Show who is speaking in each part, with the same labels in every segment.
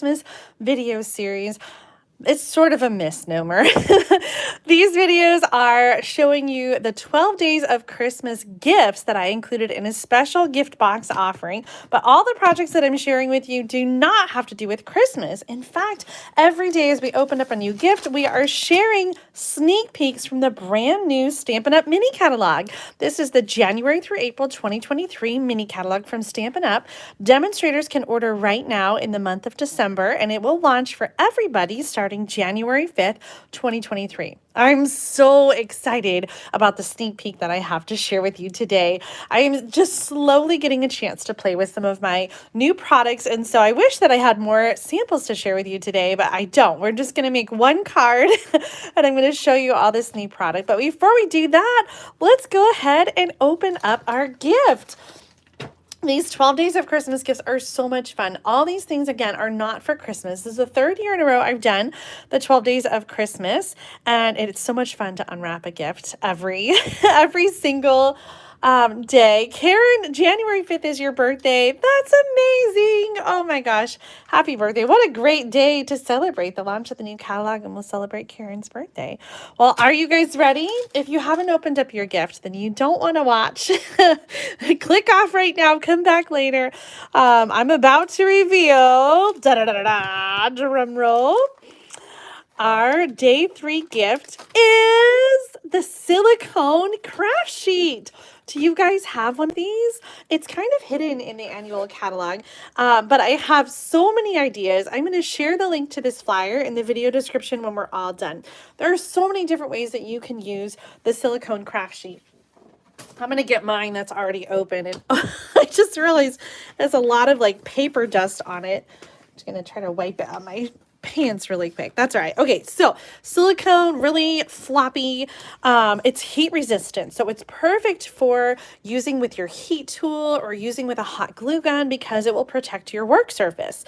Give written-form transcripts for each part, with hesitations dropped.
Speaker 1: Christmas video series. It's sort of a misnomer. These videos are showing you the 12 days of Christmas gifts that I included in a special gift box offering. But all the projects that I'm sharing with you do not have to do with Christmas. In fact, every day as we open up a new gift, we are sharing sneak peeks from the brand new Stampin' Up! Mini catalog. This is the January through April 2023 mini catalog from Stampin' Up! Demonstrators can order right now in the month of December, and it will launch for everybody starting January 5th, 2023. I'm so excited about the sneak peek that I have to share with you today. I am just slowly getting a chance to play with some of my new products, and so I wish that I had more samples to share with you today, but I don't. We're just going to make one card, and I'm going to show you all this new product. But before we do that, let's go ahead and open up our gift. These 12 days of Christmas gifts are so much fun. All these things, again, are not for Christmas. This is the third year in a row I've done the 12 days of Christmas, and it's so much fun to unwrap a gift every single day. Karen, January 5th is your birthday. That's amazing. Oh my gosh. Happy birthday. What a great day to celebrate the launch of the new catalog, and we'll celebrate Karen's birthday. Well, are you guys ready? If you haven't opened up your gift, then you don't want to watch. Click off right now. Come back later. I'm about to reveal, drum roll. Our day 3 gift is the Silicone Craft Sheet. Do you guys have one of these? It's kind of hidden in the annual catalog, but I have so many ideas. I'm going to share the link to this flyer in the video description when we're all done. There are so many different ways that you can use the Silicone Craft Sheet. I'm going to get mine that's already open, and I just realized there's a lot of like paper dust on it. I'm just going to try to wipe it on my pants really quick. That's all right. Okay, so silicone, really floppy. It's heat resistant, so it's perfect for using with your heat tool or using with a hot glue gun because it will protect your work surface.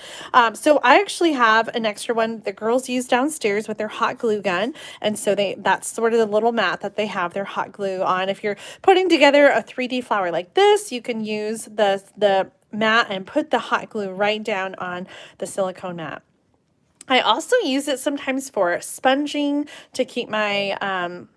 Speaker 1: So I actually have an extra one the girls use downstairs with their hot glue gun, and so that's sort of the little mat that they have their hot glue on. If you're putting together a 3D flower like this, you can use the mat and put the hot glue right down on the silicone mat. I also use it sometimes for sponging to keep my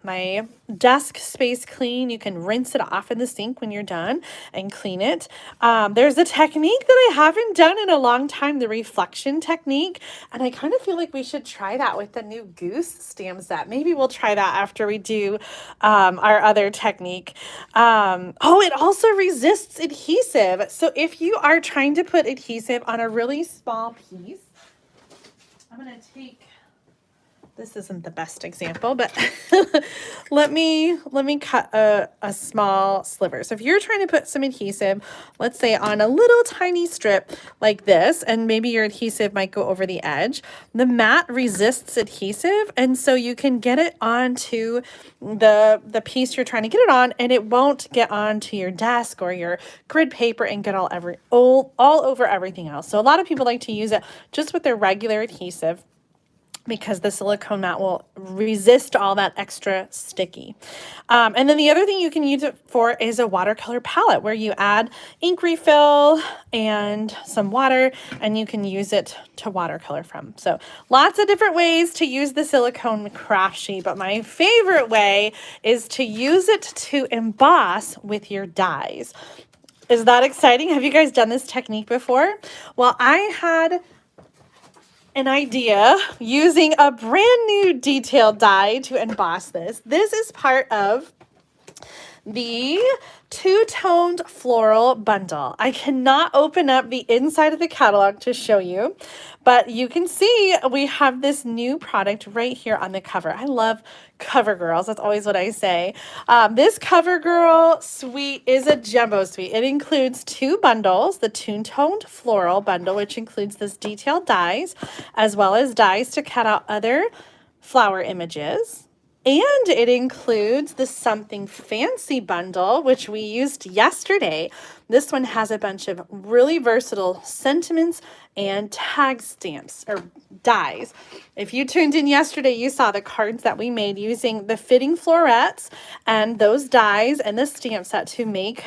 Speaker 1: my desk space clean. You can rinse it off in the sink when you're done and clean it. There's a technique that I haven't done in a long time, the reflection technique, and I kind of feel like we should try that with the new Goose stamp set. Maybe we'll try that after we do our other technique. Oh, it also resists adhesive. So if you are trying to put adhesive on a really small piece, I'm going to take, this isn't the best example, but let me cut a small sliver. So if you're trying to put some adhesive, let's say on a little tiny strip like this, and maybe your adhesive might go over the edge, the mat resists adhesive, and so you can get it onto the piece you're trying to get it on, and it won't get onto your desk or your grid paper and get all over everything else. So a lot of people like to use it just with their regular adhesive, because the silicone mat will resist all that extra sticky. And then the other thing you can use it for is a watercolor palette where you add ink refill and some water, and you can use it to watercolor from. So lots of different ways to use the Silicone Craft Sheet, but my favorite way is to use it to emboss with your dies. Is that exciting? Have you guys done this technique before? Well, I had an idea using a brand new detail die to emboss this. This is part of the two-toned floral bundle. I cannot open up the inside of the catalog to show you, but you can see we have this new product right here on the cover. I love cover girls. That's always what I say. This cover girl suite is a jumbo suite. It includes 2 bundles, the two-toned floral bundle, which includes this detailed dies, as well as dies to cut out other flower images. And it includes the Something Fancy bundle, which we used yesterday. This one has a bunch of really versatile sentiments and tag stamps or dies. If you tuned in yesterday, you saw the cards that we made using the fitting florets and those dies and the stamp set to make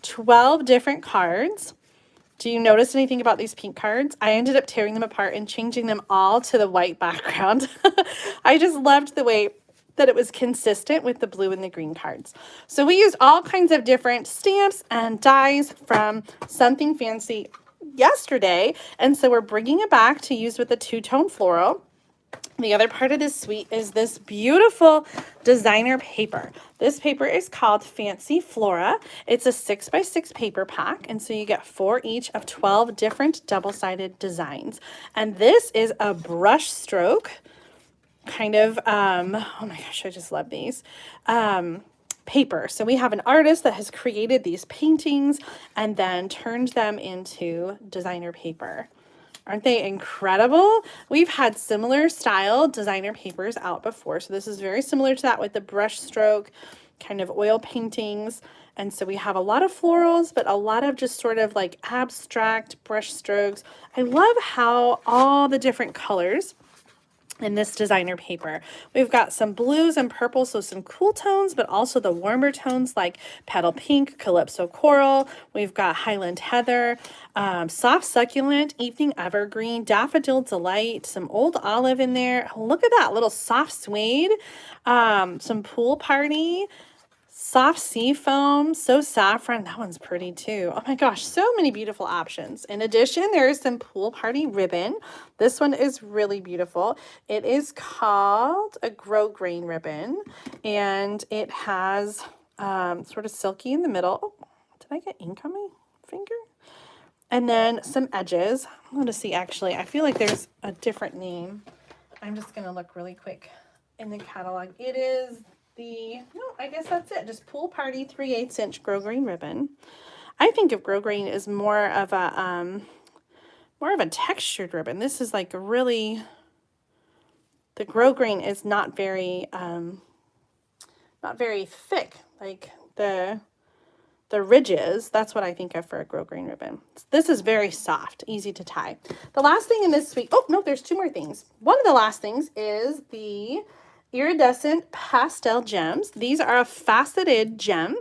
Speaker 1: 12 different cards. Do you notice anything about these pink cards? I ended up tearing them apart and changing them all to the white background. I just loved the way that it was consistent with the blue and the green cards. So we used all kinds of different stamps and dies from Something Fancy yesterday, and so we're bringing it back to use with the two-tone floral. The other part of this suite is this beautiful designer paper. This paper is called Fancy Flora. It's a 6x6 paper pack, and so you get 4 each of 12 different double-sided designs. And this is a brush stroke kind of, oh my gosh, I just love these, paper. So we have an artist that has created these paintings and then turned them into designer paper. Aren't they incredible? We've had similar style designer papers out before. So this is very similar to that with the brush stroke kind of oil paintings. And so we have a lot of florals, but a lot of just sort of like abstract brush strokes. I love how all the different colors in this designer paper. We've got some blues and purples, so some cool tones, but also the warmer tones like Petal Pink, Calypso Coral. We've got Highland Heather, Soft Succulent, Evening Evergreen, Daffodil Delight, some Old Olive in there. Look at that little soft suede, some Pool Party, Soft Sea Foam, So Saffron. That one's pretty too. Oh my gosh, so many beautiful options. In addition, there is some Pool Party ribbon. This one is really beautiful. It is called a grosgrain ribbon, and it has sort of silky in the middle. Oh, did I get ink on my finger? And then some edges. I'm going to see, actually, I feel like there's a different name. I'm just going to look really quick in the catalog. It is no, I guess that's it. Just Pool Party 3/8 inch grosgrain ribbon. I think of grosgrain as more of a textured ribbon. This is like a really, the grosgrain is not very thick like the ridges. That's what I think of for a grosgrain ribbon. This is very soft, easy to tie. The last thing in this suite, oh no, there's 2 more things. One of the last things is the iridescent pastel gems. These are a faceted gem,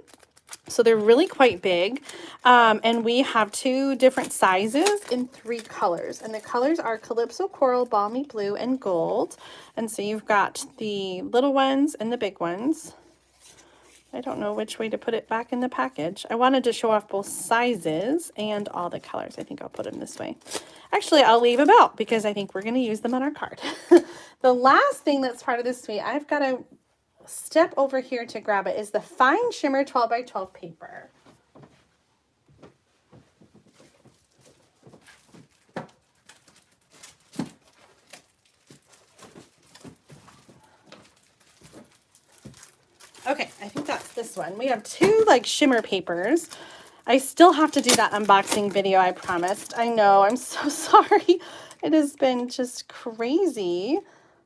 Speaker 1: so they're really quite big, and we have 2 different sizes in 3 colors, and the colors are Calypso Coral, Balmy Blue, and Gold. And so you've got the little ones and the big ones. I don't know which way to put it back in the package. I wanted to show off both sizes and all the colors. I think I'll put them this way. Actually, I'll leave them out because I think we're going to use them on our card. The last thing that's part of this suite, I've got to step over here to grab it, is the Fine Shimmer 12x12 paper. Okay, I think that's this one. We have 2 like shimmer papers. I still have to do that unboxing video I promised. I know, I'm so sorry. It has been just crazy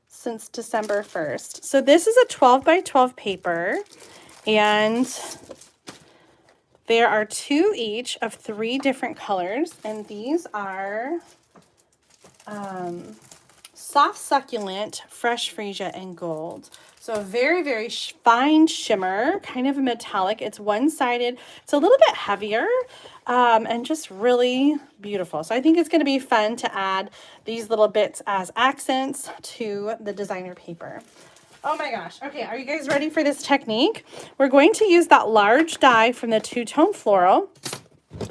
Speaker 1: since December 1st. So this is a 12x12 paper, and there are 2 each of 3 different colors, and these are Soft Succulent, Fresh Freesia, and Gold. So a very, very fine shimmer, kind of a metallic. It's one-sided. It's a little bit heavier, and just really beautiful. So I think it's going to be fun to add these little bits as accents to the designer paper. Oh my gosh. Okay, are you guys ready for this technique? We're going to use that large die from the two-tone floral,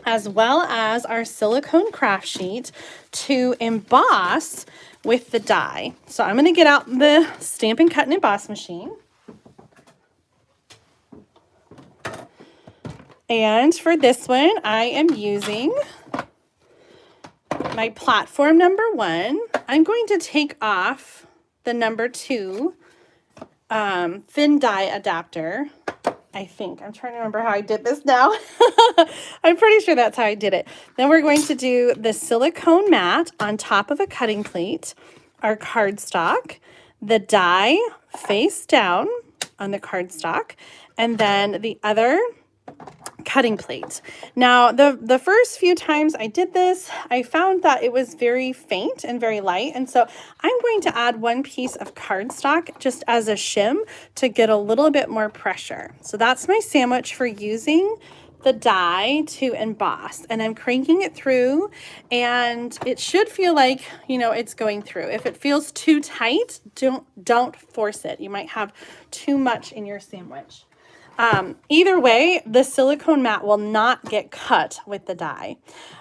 Speaker 1: as well as our silicone craft sheet, to emboss with the die. So I'm going to get out the Stampin' Cut Emboss Machine. And for this one, I am using my platform number 1. I'm going to take off the number 2 thin die adapter. I think. I'm trying to remember how I did this now. I'm pretty sure that's how I did it. Then we're going to do the silicone mat on top of a cutting plate, our cardstock, the die face down on the cardstock, and then the other cutting plate. Now, the first few times I did this, I found that it was very faint and very light, and so I'm going to add 1 piece of cardstock just as a shim to get a little bit more pressure. So that's my sandwich for using the die to emboss, and I'm cranking it through, and it should feel like, you know, it's going through. If it feels too tight, don't force it. You might have too much in your sandwich. Either way, the silicone mat will not get cut with the die.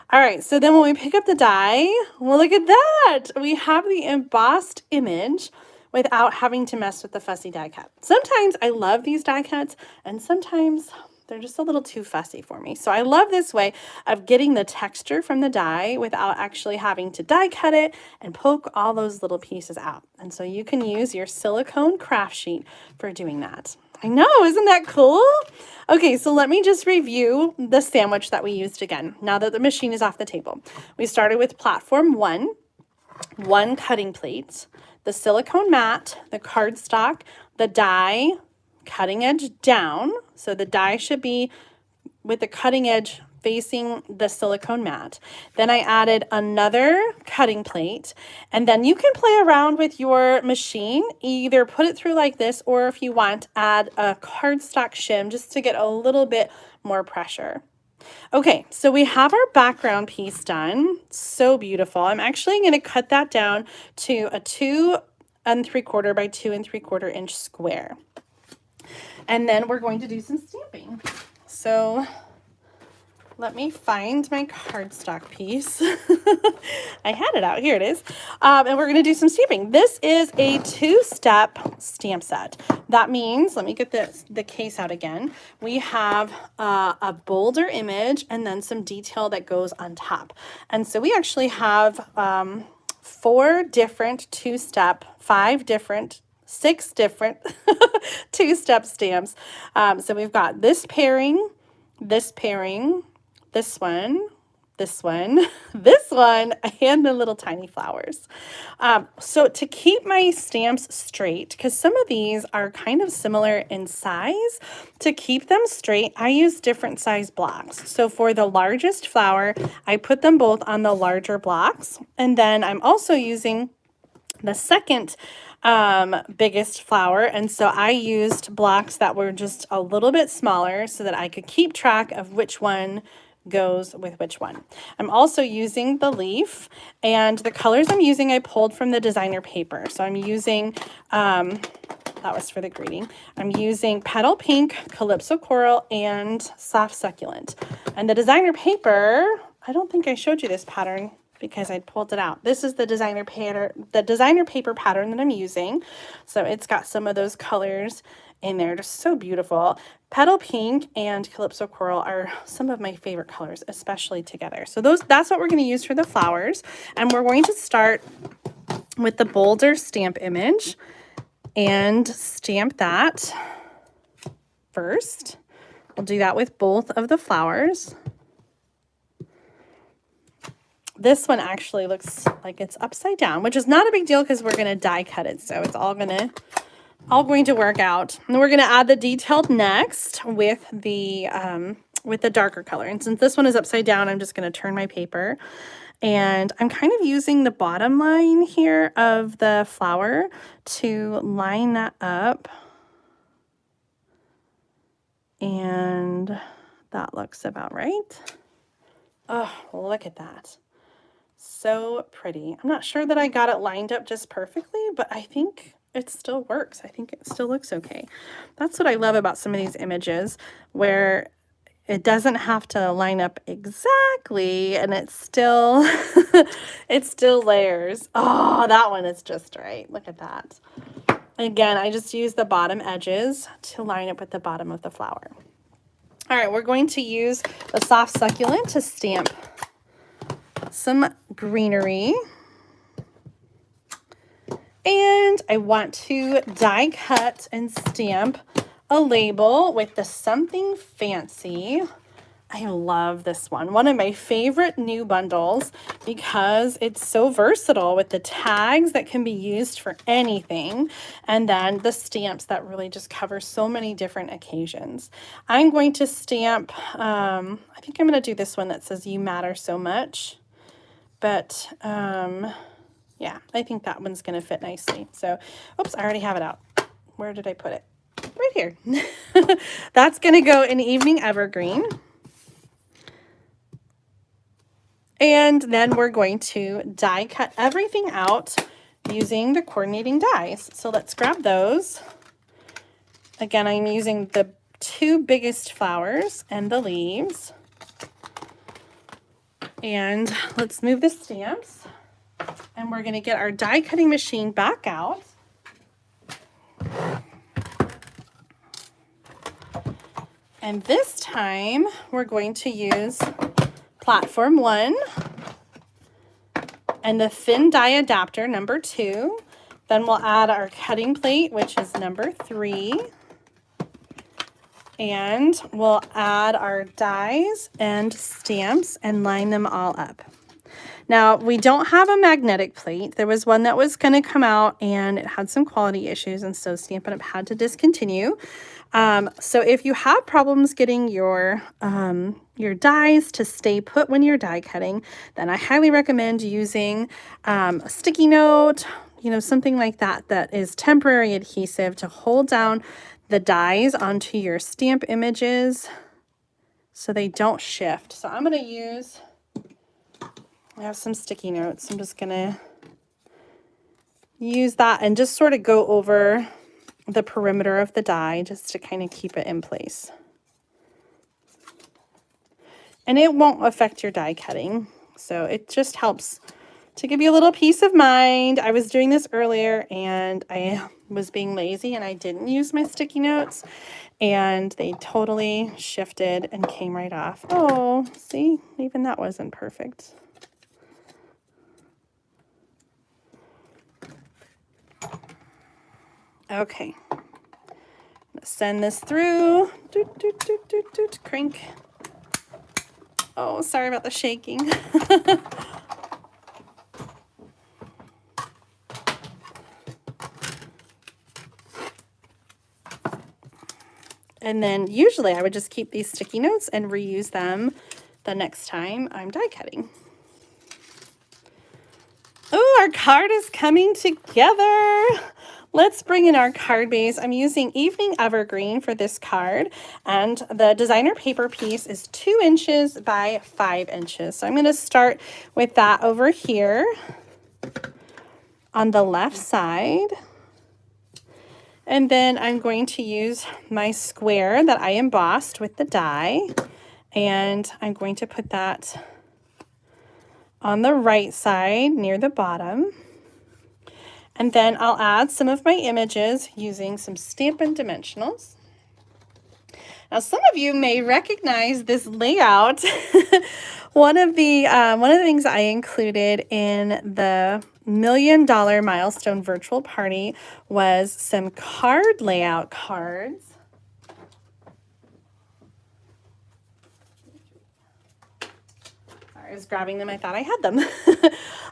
Speaker 1: All right, so then when we pick up the die, well, look at that. We have the embossed image without having to mess with the fussy die cut. Sometimes I love these die cuts, and sometimes they're just a little too fussy for me. So I love this way of getting the texture from the die without actually having to die cut it and poke all those little pieces out. And so you can use your silicone craft sheet for doing that. I know, isn't that cool? Okay, so let me just review the sandwich that we used again, now that the machine is off the table. We started with platform 1 cutting plate, the silicone mat, the cardstock, the die, cutting edge down. So the die should be with the cutting edge facing the silicone mat. Then I added another cutting plate, and then you can play around with your machine, either put it through like this, or if you want, add a cardstock shim just to get a little bit more pressure. Okay, so we have our background piece done. So beautiful. I'm actually going to cut that down to a 2 3/4 by 2 3/4 inch square. And then we're going to do some stamping. So let me find my cardstock piece. I had it out. Here it is. And we're going to do some stamping. This is a 2-step stamp set. That means, let me get the case out again. We have a bolder image and then some detail that goes on top. And so we actually have 4 different 2-step, 6 different 2-step stamps. So we've got this pairing, this one, this one, this one, and the little tiny flowers. So to keep my stamps straight, because some of these are kind of similar in size, to keep them straight, I use different size blocks. So for the largest flower, I put them both on the larger blocks, and then I'm also using the second biggest flower, and so I used blocks that were just a little bit smaller so that I could keep track of which one goes with which one. I'm also using the leaf, and the colors I'm using I pulled from the designer paper. So I'm using that was for the greeting. I'm using Petal Pink, Calypso Coral, and Soft Succulent. And the designer paper, I don't think I showed you this pattern because I pulled it out. This is the designer paper pattern that I'm using. So it's got some of those colors in there, just so beautiful. Petal Pink and Calypso Coral are some of my favorite colors, especially together. So that's what we're going to use for the flowers. And we're going to start with the bolder stamp image and stamp that first. We'll do that with both of the flowers. This one actually looks like it's upside down, which is not a big deal because we're going to die cut it. So it's all going to work out. And we're going to add the detailed next with the darker color. And since this one is upside down, I'm just going to turn my paper. And I'm kind of using the bottom line here of the flower to line that up. And that looks about right. Oh, look at that. So pretty. I'm not sure that I got it lined up just perfectly, but I think it still works. I think it still looks okay. That's what I love about some of these images, where it doesn't have to line up exactly, and it's still it still layers. Oh, that one is just right. Look at that. Again, I just use the bottom edges to line up with the bottom of the flower. All right, we're going to use the Soft Succulent to stamp some greenery. And I want to die cut and stamp a label with the Something Fancy. I love this one. One of my favorite new bundles because it's so versatile with the tags that can be used for anything, and then the stamps that really just cover so many different occasions. I'm going to stamp, I think I'm going to do this one that says "You Matter So Much," but yeah, I think that one's going to fit nicely. So, oops, I already have it out. Where did I put it? Right here. That's going to go in Evening Evergreen. And then we're going to die cut everything out using the coordinating dies. So let's grab those. Again, I'm using the 2 biggest flowers and the leaves. And let's move the stamps. And we're going to get our die cutting machine back out. And this time we're going to use platform 1 and the thin die adapter number 2. Then we'll add our cutting plate, which is number 3. And we'll add our dies and stamps and line them all up. Now, we don't have a magnetic plate. There was one that was going to come out and it had some quality issues, and so Stampin' Up! Had to discontinue. So if you have problems getting your dies to stay put when you're die cutting, then I highly recommend using a sticky note, something like that that is temporary adhesive to hold down the dies onto your stamp images so they don't shift. So I'm going to use, I have some sticky notes. I'm just going to use that and just sort of go over the perimeter of the die just to kind of keep it in place. And it won't affect your die cutting. So it just helps to give you a little peace of mind. I was doing this earlier and I was being lazy and I didn't use my sticky notes and they totally shifted and came right off. Oh, see, even that wasn't perfect. Okay, send this through. Doot, doot, doot, doot, doot. Crank. Oh, sorry about the shaking. And then usually I would just keep these sticky notes and reuse them the next time I'm die cutting. Oh, our card is coming together. Let's bring in our card base. I'm using Evening Evergreen for this card, and the designer paper piece is 2 inches by 5 inches. So I'm going to start with that over here on the left side. And then I'm going to use my square that I embossed with the die, and I'm going to put that on the right side near the bottom. And then I'll add some of my images using some Stampin' Dimensionals. Now, some of you may recognize this layout. One of the things I included in the $1 Million Milestone Virtual Party was some card layout cards. I was grabbing them. I thought I had them.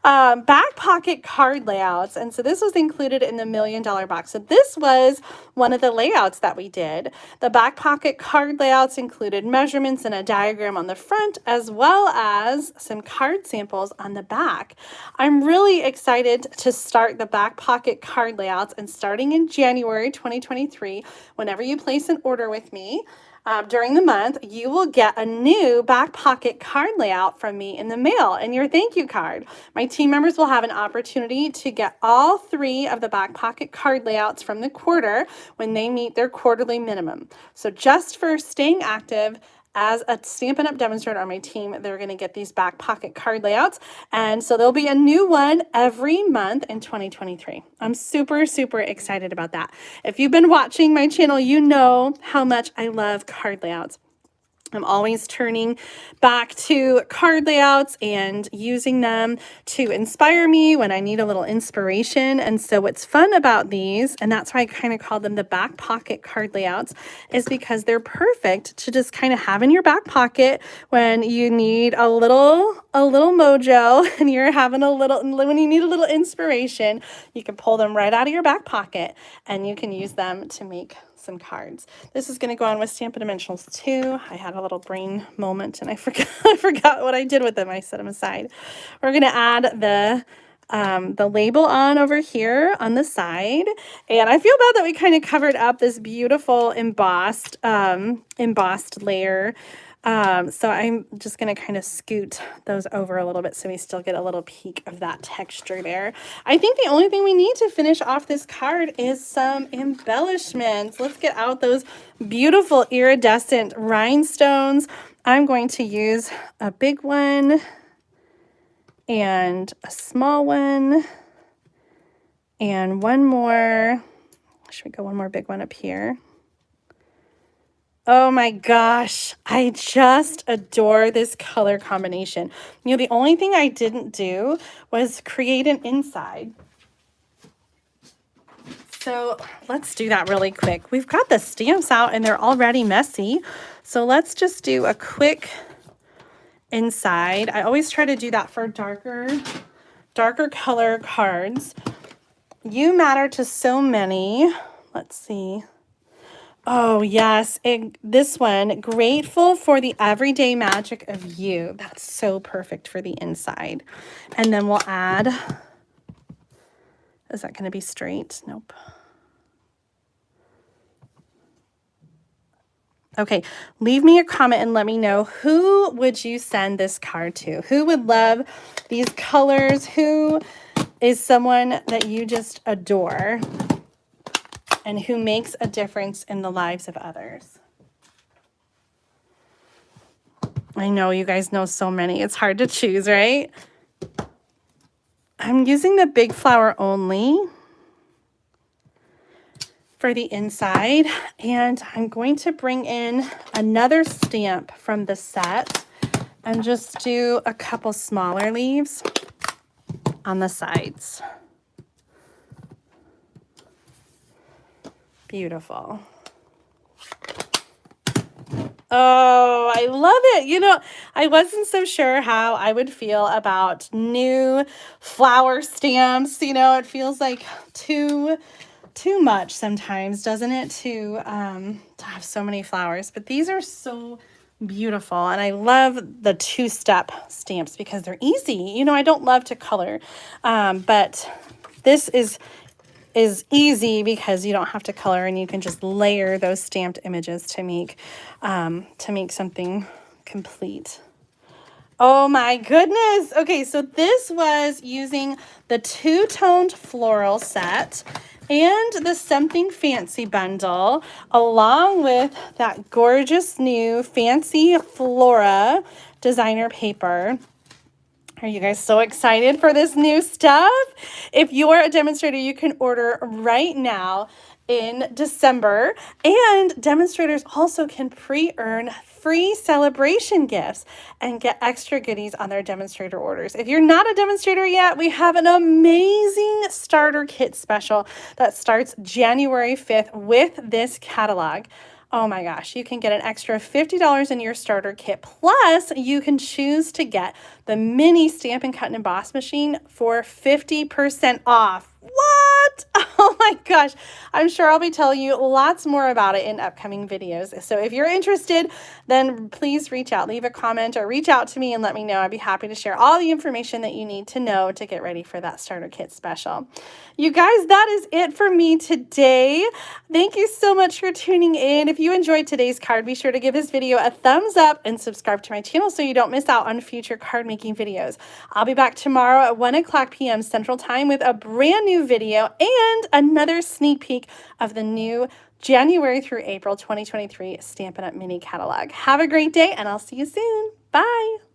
Speaker 1: Back pocket card layouts. And so this was included in the $1 Million box. So this was one of the layouts that we did. The back pocket card layouts included measurements and a diagram on the front, as well as some card samples on the back. I'm really excited to start the back pocket card layouts, and starting in January 2023, whenever you place an order with me, during the month, you will get a new back pocket card layout from me in the mail and your thank you card. My team members will have an opportunity to get all 3 of the back pocket card layouts from the quarter when they meet their quarterly minimum. So just for staying active as a Stampin' Up! Demonstrator on my team, they're going to get these back pocket card layouts. And so there'll be a new one every month in 2023. I'm super, super excited about that. If you've been watching my channel, you know how much I love card layouts. I'm always turning back to card layouts and using them to inspire me when I need a little inspiration. And so what's fun about these, and that's why I kind of call them the back pocket card layouts, is because they're perfect to just kind of have in your back pocket when you need a little mojo and you're having when you need a little inspiration. You can pull them right out of your back pocket and you can use them to make some cards. This is going to go on with Stampin' Dimensionals too. I had a little brain moment and I forgot what I did with them. I set them aside. We're going to add the label on over here on the side, and I feel bad that we kind of covered up this beautiful embossed layer So I'm just going to kind of scoot those over a little bit so we still get a little peek of that texture there. I think the only thing we need to finish off this card is some embellishments. Let's get out those beautiful iridescent rhinestones. I'm going to use a big one and a small one and one more. Should we go one more big one up here? Oh my gosh, I just adore this color combination. You know, the only thing I didn't do was create an inside. So let's do that really quick. We've got the stamps out and they're already messy. So let's just do a quick inside. I always try to do that for darker color cards. You matter to so many. Let's see. Oh, yes. This one, grateful for the everyday magic of you. That's so perfect for the inside. And then we'll add, is that going to be straight? Nope. Okay, leave me a comment and let me know, who would you send this card to? Who would love these colors? Who is someone that you just adore and who makes a difference in the lives of others? I know you guys know so many. It's hard to choose, right? I'm using the big flower only for the inside, and I'm going to bring in another stamp from the set and just do a couple smaller leaves on the sides. Beautiful. Oh, I love it. You know, I wasn't so sure how I would feel about new flower stamps. You know, it feels like too much sometimes, doesn't it, to have so many flowers. But these are so beautiful, and I love the two-step stamps because they're easy. You know, I don't love to color, but this is easy because you don't have to color and you can just layer those stamped images to make something complete. Oh my goodness. Okay, so this was using the two-toned floral set and the Something Fancy bundle, along with that gorgeous new Fancy Flora designer paper. Are you guys so excited for this new stuff? If you're a demonstrator, you can order right now in December, and demonstrators also can pre-earn free celebration gifts and get extra goodies on their demonstrator orders. If you're not a demonstrator yet, we have an amazing starter kit special that starts January 5th with this catalog. Oh my gosh, you can get an extra $50 in your starter kit. Plus, you can choose to get the mini Stampin' Cut Emboss Machine for 50% off. What? Oh my gosh. I'm sure I'll be telling you lots more about it in upcoming videos. So if you're interested, then please reach out, leave a comment or reach out to me and let me know. I'd be happy to share all the information that you need to know to get ready for that starter kit special. You guys, that is it for me today. Thank you so much for tuning in. If you enjoyed today's card, be sure to give this video a thumbs up and subscribe to my channel so you don't miss out on future card making videos. I'll be back tomorrow at 1:00 p.m. Central Time with a brand new video and another sneak peek of the new January through April 2023 Stampin' Up! Mini Catalog. Have a great day, and I'll see you soon. Bye!